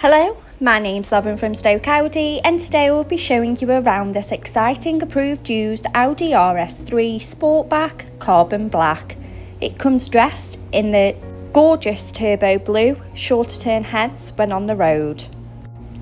Hello, my name's Lauren from Stoke Audi, and today we'll be showing you around this exciting approved used Audi RS3 Sportback Carbon Black. It comes dressed in the gorgeous turbo blue, shorter turn heads when on the road.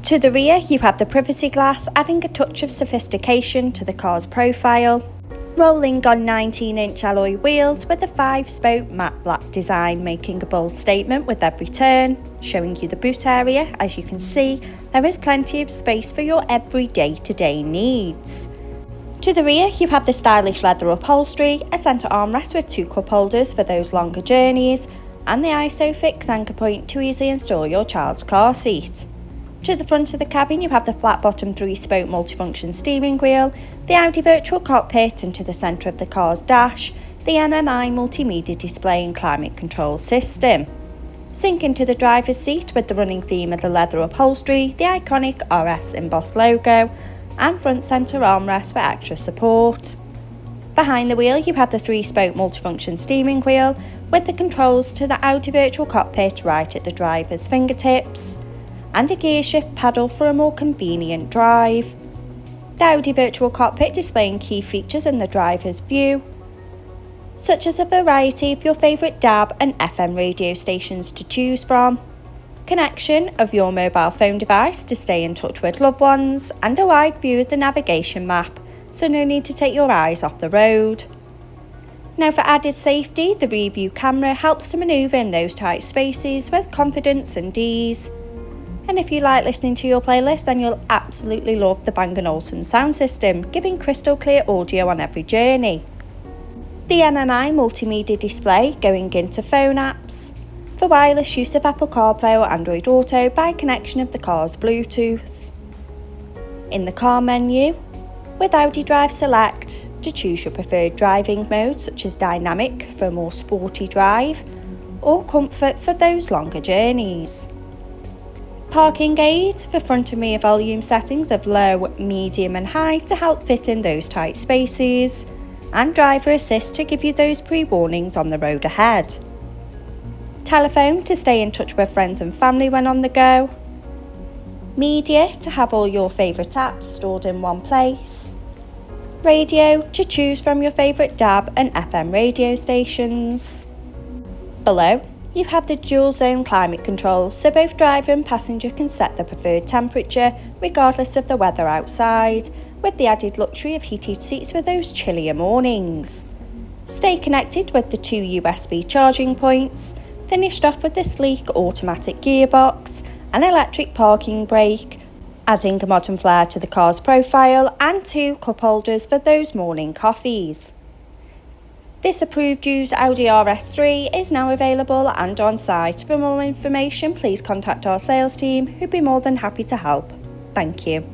To the rear you have the privacy glass, adding a touch of sophistication to the car's profile. Rolling on 19-inch alloy wheels with a 5-spoke matte black design, making a bold statement with every turn. Showing you the boot area, as you can see, there is plenty of space for your every day-to-day needs. To the rear you have the stylish leather upholstery, a centre armrest with 2 cup holders for those longer journeys, and the ISOFIX anchor point to easily install your child's car seat. To the front of the cabin you have the flat-bottom 3-spoke multifunction steering wheel, the Audi virtual cockpit, and to the centre of the car's dash, the MMI multimedia display and climate control system. Sink into the driver's seat with the running theme of the leather upholstery, the iconic RS embossed logo, and front centre armrest for extra support. Behind the wheel you have the 3-spoke multifunction steering wheel with the controls to the Audi virtual cockpit right at the driver's fingertips, and a gear shift pedal for a more convenient drive. The Audi virtual cockpit displaying key features in the driver's view, such as a variety of your favourite DAB and FM radio stations to choose from, connection of your mobile phone device to stay in touch with loved ones, and a wide view of the navigation map, so no need to take your eyes off the road. Now for added safety, the rear view camera helps to manoeuvre in those tight spaces with confidence and ease. And if you like listening to your playlist, then you'll absolutely love the Bang & Olufsen sound system, giving crystal clear audio on every journey. The MMI multimedia display going into phone apps, for wireless use of Apple CarPlay or Android Auto by connection of the car's Bluetooth. In the car menu, with Audi Drive Select, to choose your preferred driving mode such as dynamic for a more sporty drive, or comfort for those longer journeys. Parking aid for front and rear volume settings of low, medium and high to help fit in those tight spaces, and driver assist to give you those pre-warnings on the road ahead. Telephone to stay in touch with friends and family when on the go. Media to have all your favourite apps stored in one place. Radio to choose from your favourite DAB and FM radio stations. Below you have the dual zone climate control, so both driver and passenger can set the preferred temperature regardless of the weather outside, with the added luxury of heated seats for those chillier mornings. Stay connected with the 2 USB charging points, finished off with the sleek automatic gearbox, an electric parking brake, adding a modern flair to the car's profile, and 2 cup holders for those morning coffees. This approved used Audi RS3 is now available and on site. For more information, please contact our sales team, who'd be more than happy to help. Thank you.